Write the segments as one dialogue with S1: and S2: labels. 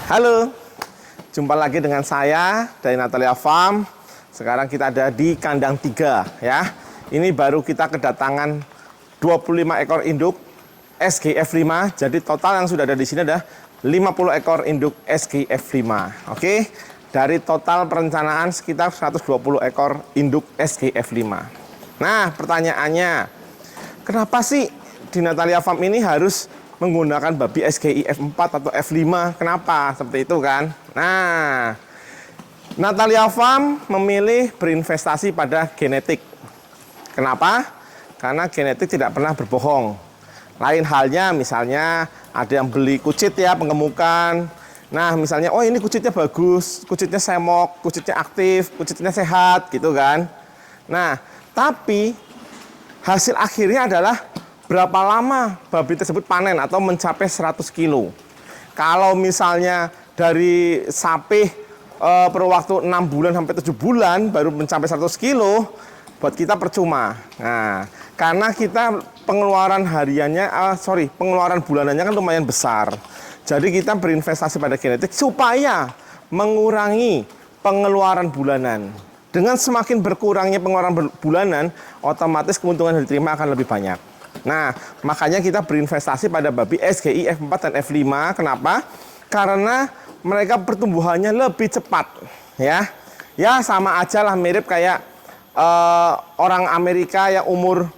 S1: Halo, jumpa lagi dengan saya dari Natalia Farm. Sekarang kita ada di kandang 3 ya. Ini baru kita kedatangan 25 ekor induk SGF5. Jadi total yang sudah ada di sini ada 50 ekor induk SGF5. Oke. Dari total perencanaan sekitar 120 ekor induk SGF5. Nah, pertanyaannya, kenapa sih di Natalia Farm ini harus menggunakan babi SGI F4 atau F5? Kenapa? Seperti itu kan. Nah, Natalia Farm memilih berinvestasi pada genetik. Kenapa? Karena genetik tidak pernah berbohong. Lain halnya misalnya ada yang beli kucit ya, penggemukan. Nah, misalnya, oh ini kucitnya bagus, kucitnya semok, kucitnya aktif, kucitnya sehat, gitu kan. Nah, tapi hasil akhirnya adalah berapa lama babi tersebut panen atau mencapai 100 kilo. Kalau misalnya dari sapi per waktu 6 bulan sampai 7 bulan baru mencapai 100 kilo, buat kita percuma. Nah, karena kita pengeluaran hariannya, pengeluaran bulanannya kan lumayan besar. Jadi kita berinvestasi pada genetik supaya mengurangi pengeluaran bulanan. Dengan semakin berkurangnya pengeluaran bulanan, otomatis keuntungan yang diterima akan lebih banyak. Nah, makanya kita berinvestasi pada babi SGI F4 dan F5. Kenapa? Karena mereka pertumbuhannya lebih cepat. Ya sama aja lah, mirip kayak orang Amerika yang umur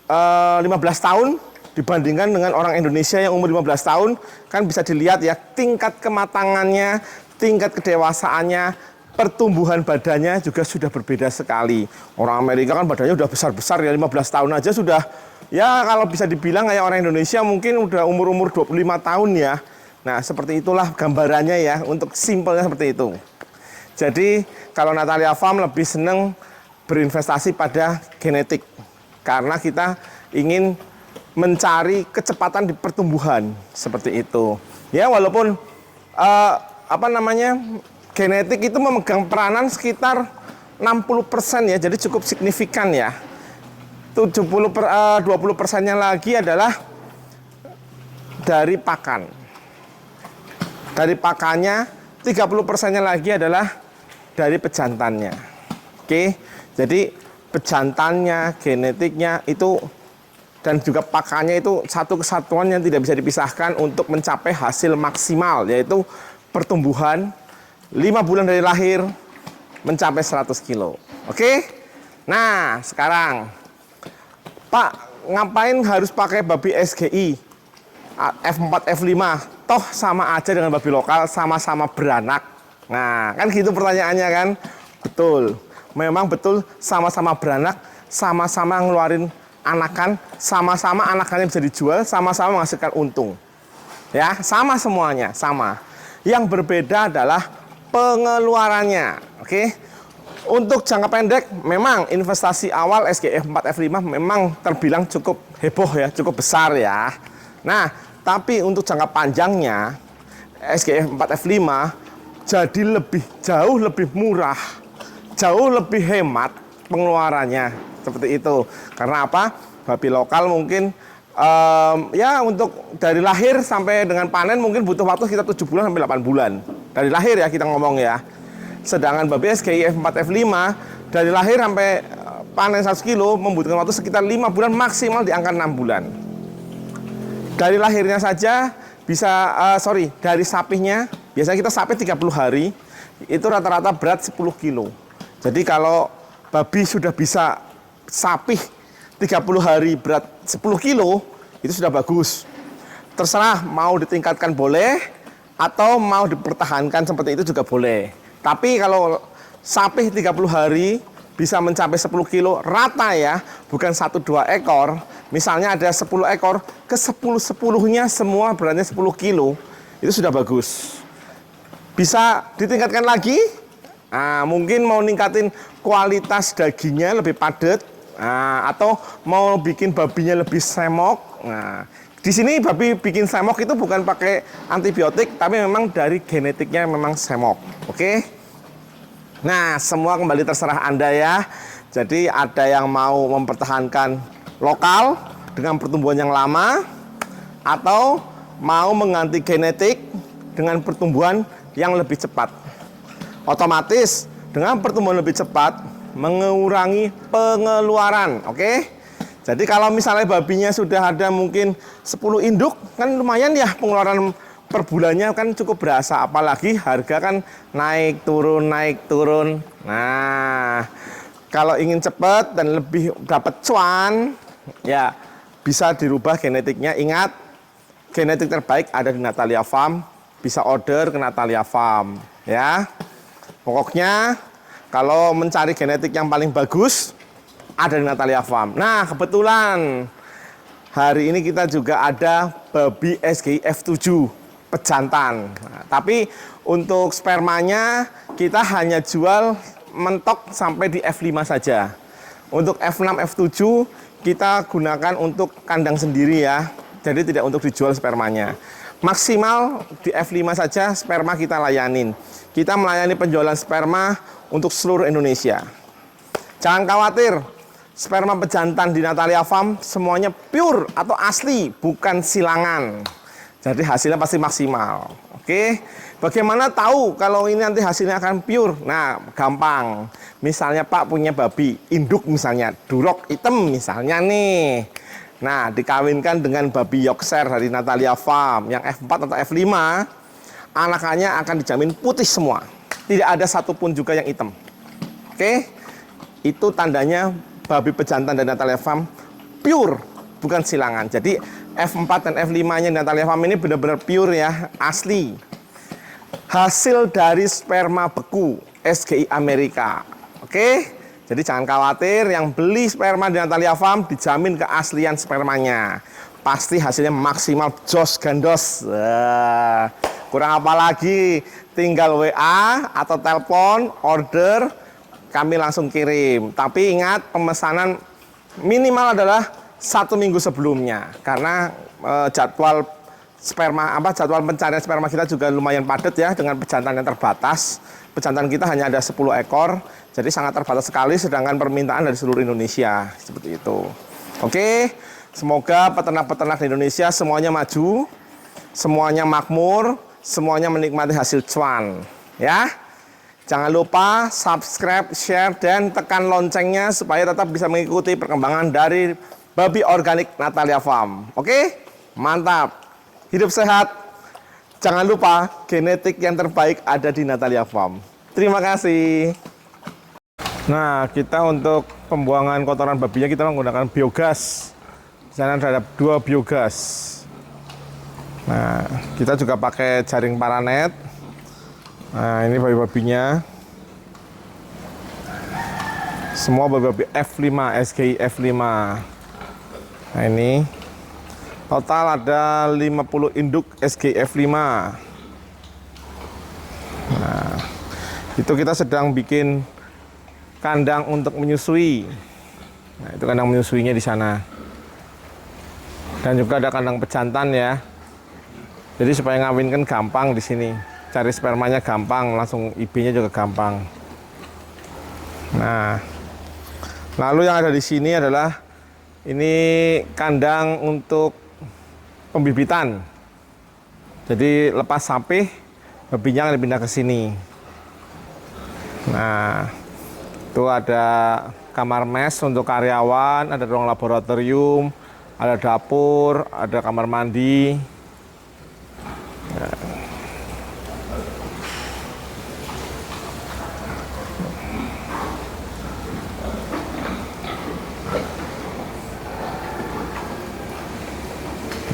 S1: 15 tahun dibandingkan dengan orang Indonesia yang umur 15 tahun, kan bisa dilihat ya tingkat kematangannya, tingkat kedewasaannya, pertumbuhan badannya juga sudah berbeda sekali. Orang Amerika kan badannya udah besar-besar ya, 15 tahun aja sudah, ya kalau bisa dibilang kayak orang Indonesia mungkin udah umur-umur 25 tahun ya. Nah, seperti itulah gambarannya ya, untuk simpelnya seperti itu. Jadi, kalau Natalia Farm lebih seneng berinvestasi pada genetik. Karena kita ingin mencari kecepatan di pertumbuhan seperti itu. Ya, walaupun genetik itu memegang peranan sekitar 60% ya, jadi cukup signifikan ya. 20%-nya lagi adalah dari pakan. Dari pakannya, 30%-nya lagi adalah dari pejantannya. Oke, jadi pejantannya, genetiknya itu dan juga pakannya itu satu kesatuan yang tidak bisa dipisahkan untuk mencapai hasil maksimal, yaitu pertumbuhan 5 bulan dari lahir mencapai 100 kilo. Oke? Nah, sekarang Pak, ngapain harus pakai babi SGI F4, F5? Toh sama aja dengan babi lokal, sama-sama beranak. Nah, kan gitu pertanyaannya kan? Betul. Memang betul, sama-sama beranak, sama-sama ngeluarin anakan, sama-sama anakannya bisa dijual, sama-sama menghasilkan untung. Ya, sama semuanya, sama. Yang berbeda adalah pengeluarannya. Oke. Untuk jangka pendek, memang investasi awal SGF 4 F5 memang terbilang cukup heboh ya, cukup besar ya. Nah, tapi untuk jangka panjangnya SGF 4 F5 jadi jauh lebih murah, jauh lebih hemat pengeluarannya. Seperti itu. Karena apa? Babi lokal mungkin ya untuk dari lahir sampai dengan panen mungkin butuh waktu sekitar 7 bulan sampai 8 bulan. Dari lahir ya kita ngomong ya. Sedangkan babi SGI F4 F5 dari lahir sampai panen 100 kilo membutuhkan waktu sekitar 5 bulan, maksimal di angka 6 bulan. Dari lahirnya saja bisa, dari sapinya, biasanya kita sapi 30 hari, itu rata-rata berat 10 kilo. Jadi kalau babi sudah bisa sapi 30 hari berat 10 kilo, itu sudah bagus. Terserah mau ditingkatkan boleh, atau mau dipertahankan seperti itu juga boleh. Tapi kalau sapi 30 hari bisa mencapai 10 kilo rata ya, bukan 1-2 ekor. Misalnya ada 10 ekor, ke 10-10-nya semua beratnya 10 kilo, itu sudah bagus. Bisa ditingkatkan lagi, mungkin mau ningkatin kualitas dagingnya lebih padat, atau mau bikin babinya lebih semok. Nah, di sini babi bikin semok itu bukan pakai antibiotik, tapi memang dari genetiknya memang semok. Oke? Nah, semua kembali terserah Anda ya. Jadi ada yang mau mempertahankan lokal dengan pertumbuhan yang lama, atau mau mengganti genetik dengan pertumbuhan yang lebih cepat. Otomatis dengan pertumbuhan lebih cepat mengurangi pengeluaran. Oke. Jadi kalau misalnya babinya sudah ada mungkin 10 induk, kan lumayan ya pengeluaran per bulannya kan cukup berasa. Apalagi harga kan naik turun, naik turun. Nah, kalau ingin cepat dan lebih dapat cuan, ya bisa dirubah genetiknya. Ingat, genetik terbaik ada di Natalia Farm. Bisa order ke Natalia Farm, ya. Pokoknya kalau mencari genetik yang paling bagus ada di Natalia Farm. Nah, kebetulan hari ini kita juga ada babi SGI F7 pejantan. Nah, tapi untuk spermanya kita hanya jual mentok sampai di F5 saja. Untuk F6, F7 kita gunakan untuk kandang sendiri ya. Jadi tidak untuk dijual spermanya. Maksimal di F5 saja sperma kita layanin. Kita melayani penjualan sperma untuk seluruh Indonesia. Jangan khawatir, sperma pejantan di Natalia Farm semuanya pure atau asli, bukan silangan. Jadi hasilnya pasti maksimal. Oke, bagaimana tahu kalau ini nanti hasilnya akan pure? Nah, gampang. Misalnya Pak punya babi induk misalnya, durok hitam misalnya nih. Nah, dikawinkan dengan babi Yorkshire dari Natalia Farm yang F4 atau F5, anakannya akan dijamin putih semua. Tidak ada satupun juga yang hitam. Oke, itu tandanya babi pejantan dari Natalia Farm pure, bukan silangan. Jadi F4 dan F5-nya Natalia Farm ini benar-benar pure ya, asli. Hasil dari sperma beku SGI Amerika. Oke, jadi jangan khawatir, yang beli sperma di Natalia Farm dijamin keaslian spermanya. Pasti hasilnya maksimal jos gandos. Kurang apa lagi, tinggal WA atau telepon, order, kami langsung kirim. Tapi ingat, pemesanan minimal adalah 1 minggu sebelumnya. Karena jadwal pencarian sperma kita juga lumayan padat ya, dengan pejantan yang terbatas. Pejantan kita hanya ada 10 ekor, jadi sangat terbatas sekali, sedangkan permintaan dari seluruh Indonesia. Seperti itu. Oke, semoga peternak-peternak di Indonesia semuanya maju, semuanya makmur, semuanya menikmati hasil cuan. Ya, jangan lupa subscribe, share, dan tekan loncengnya supaya tetap bisa mengikuti perkembangan dari babi organik Natalia Farm. Oke, mantap. Hidup sehat. Jangan lupa, genetik yang terbaik ada di Natalia Farm. Terima kasih. Nah, kita untuk pembuangan kotoran babinya kita menggunakan biogas. Di sana ada 2 biogas. Nah, kita juga pakai jaring paranet. Nah, ini babi-babinya. Semua babi-babi F5, SGI F5. Nah, ini total ada 50 induk SGI F5. Nah, itu kita sedang bikin kandang untuk menyusui. Nah, itu kandang menyusuinya di sana. Dan juga ada kandang pejantan ya. Jadi supaya ngawinkan gampang di sini. Cari spermanya gampang, langsung IB-nya juga gampang. Nah, lalu yang ada di sini adalah ini kandang untuk pembibitan. Jadi lepas sampih, babinya akan dipindah ke sini. Nah, itu ada kamar mes untuk karyawan, ada ruang laboratorium, ada dapur, ada kamar mandi.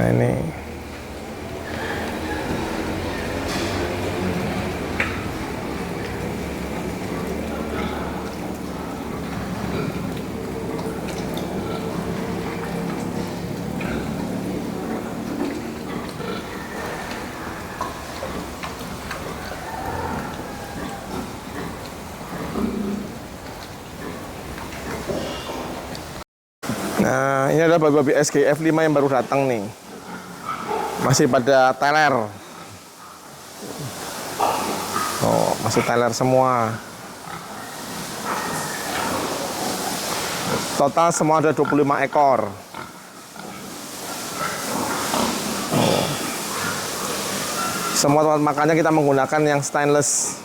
S1: Nah, ini Nah, ini adalah babi-babi SGI F5 yang baru datang nih. Masih pada teler. Oh, masih teler semua. Total semua ada 25 ekor. Semua tempat makannya kita menggunakan yang stainless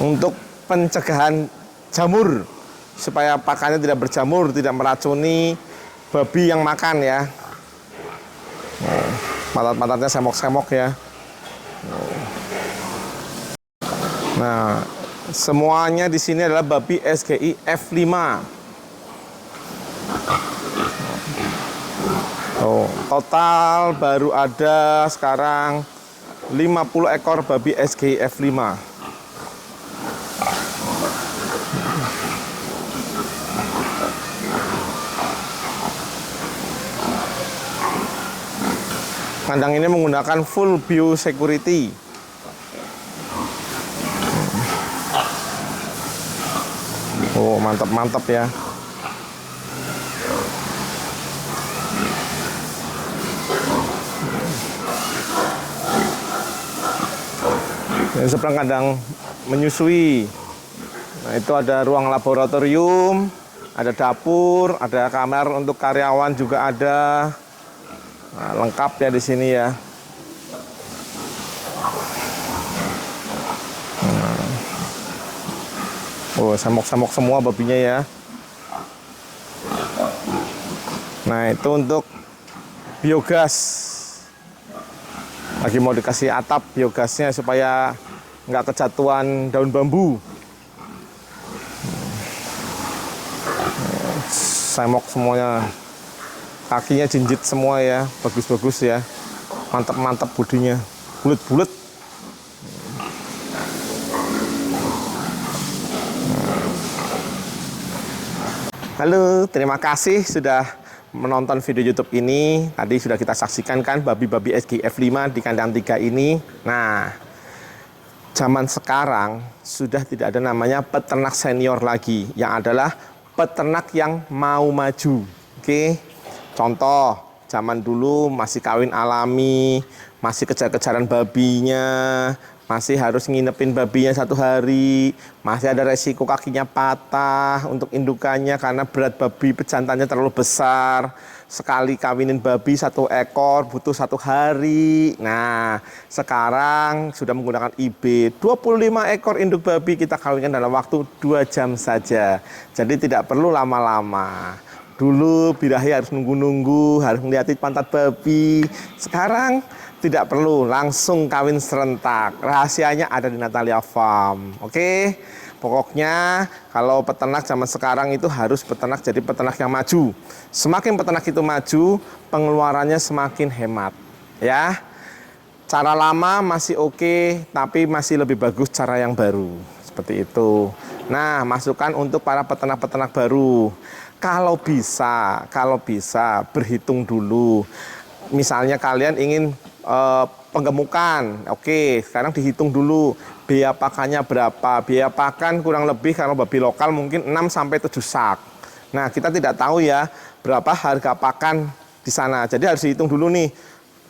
S1: untuk pencegahan jamur, supaya pakannya tidak berjamur, tidak meracuni babi yang makan ya. Pantat-pantatnya semok-semok ya. Nah, semuanya di sini adalah babi SGI F5. Total baru ada sekarang 50 ekor babi SGI F5. Kandang ini menggunakan full biosecurity. Oh, mantap-mantap ya. Ini seberang kandang menyusui. Nah, itu ada ruang laboratorium, ada dapur, ada kamar untuk karyawan juga ada. Nah, lengkap ya di sini ya. Oh, semok-semok semua babinya ya. Nah, itu untuk biogas. Lagi mau dikasih atap biogasnya supaya nggak kejatuhan daun bambu. Semok semuanya. Kakinya jinjit semua ya, bagus-bagus ya. Mantap-mantap bodinya, bulet-bulet. Halo, terima kasih sudah menonton video YouTube ini. Tadi sudah kita saksikan kan babi-babi SGI F5 di kandang 3 ini. Nah, zaman sekarang sudah tidak ada namanya peternak senior lagi, yang adalah peternak yang mau maju. Oke. Contoh, zaman dulu masih kawin alami, masih kejar-kejaran babinya, masih harus nginepin babinya 1 hari, masih ada resiko kakinya patah untuk indukannya karena berat babi pejantannya terlalu besar. Sekali kawinin babi 1 ekor butuh 1 hari. Nah, sekarang sudah menggunakan IB 25 ekor induk babi kita kawinkan dalam waktu 2 jam saja. Jadi tidak perlu lama-lama. Dulu birahi harus nunggu-nunggu, harus melihat pantat babi. Sekarang tidak perlu, langsung kawin serentak. Rahasianya ada di Natalia Farm. Oke? Pokoknya kalau peternak zaman sekarang itu harus peternak jadi peternak yang maju. Semakin peternak itu maju, pengeluarannya semakin hemat. Ya. Cara lama masih oke, tapi masih lebih bagus cara yang baru. Seperti itu. Nah, masukan untuk para peternak-peternak baru. Kalau bisa berhitung dulu. Misalnya kalian ingin penggemukan, oke, sekarang dihitung dulu biaya pakannya berapa. Biaya pakan kurang lebih kalau babi lokal mungkin 6-7 sak. Nah, kita tidak tahu ya berapa harga pakan di sana. Jadi harus dihitung dulu nih.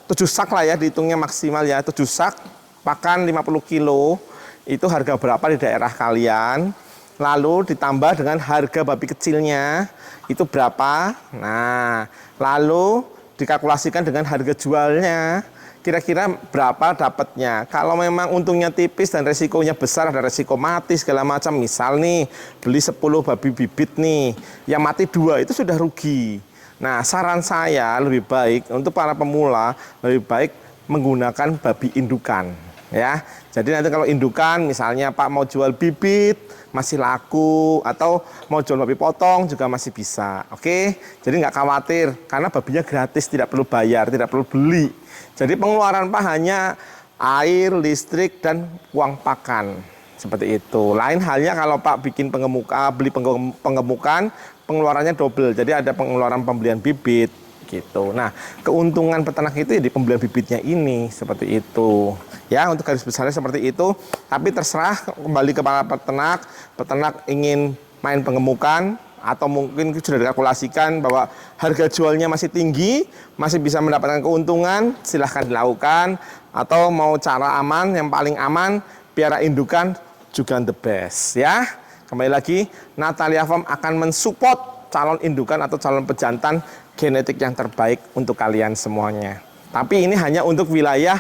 S1: 7 sak lah ya, dihitungnya maksimal ya. 7 sak pakan 50 kilo itu harga berapa di daerah kalian. Lalu ditambah dengan harga babi kecilnya itu berapa. Nah, lalu dikalkulasikan dengan harga jualnya kira-kira berapa dapatnya. Kalau memang untungnya tipis dan resikonya besar, ada resiko mati segala macam. Misal nih beli 10 babi bibit nih, yang mati 2 itu sudah rugi. Nah, saran saya lebih baik untuk para pemula lebih baik menggunakan babi indukan ya. Jadi nanti kalau indukan misalnya Pak mau jual bibit masih laku, atau mau jual babi potong juga masih bisa. Oke, jadi nggak khawatir karena babinya gratis, tidak perlu bayar, tidak perlu beli. Jadi pengeluaran Pak hanya air, listrik, dan uang pakan. Seperti itu. Lain halnya kalau Pak bikin beli penggemukan, pengeluarannya double. Jadi ada pengeluaran pembelian bibit gitu. Nah, keuntungan peternak itu ya di pembelian bibitnya ini, seperti itu. Ya, untuk garis besarnya seperti itu. Tapi terserah kembali kepada peternak. Peternak ingin main penggemukan atau mungkin sudah dikalkulasikan bahwa harga jualnya masih tinggi, masih bisa mendapatkan keuntungan, silahkan dilakukan. Atau mau cara aman, yang paling aman, piara indukan juga the best ya. Kembali lagi, Natalia Farm akan mensupport calon indukan atau calon pejantan genetik yang terbaik untuk kalian semuanya. Tapi ini hanya untuk wilayah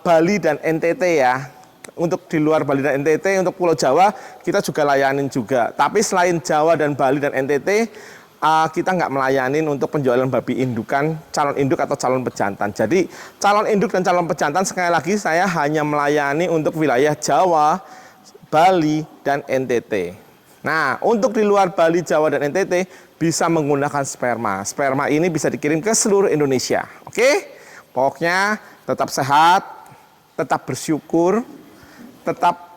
S1: Bali dan NTT ya. Untuk di luar Bali dan NTT, untuk Pulau Jawa kita juga layanin juga. Tapi selain Jawa dan Bali dan NTT, kita nggak melayanin untuk penjualan babi indukan, calon induk atau calon pejantan. Jadi calon induk dan calon pejantan sekali lagi saya hanya melayani untuk wilayah Jawa, Bali, dan NTT. Nah, untuk di luar Bali, Jawa, dan NTT bisa menggunakan sperma. Sperma ini bisa dikirim ke seluruh Indonesia. Oke? Pokoknya tetap sehat, tetap bersyukur, tetap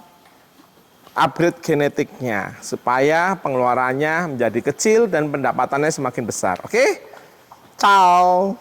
S1: upgrade genetiknya supaya pengeluarannya menjadi kecil dan pendapatannya semakin besar. Oke? Ciao.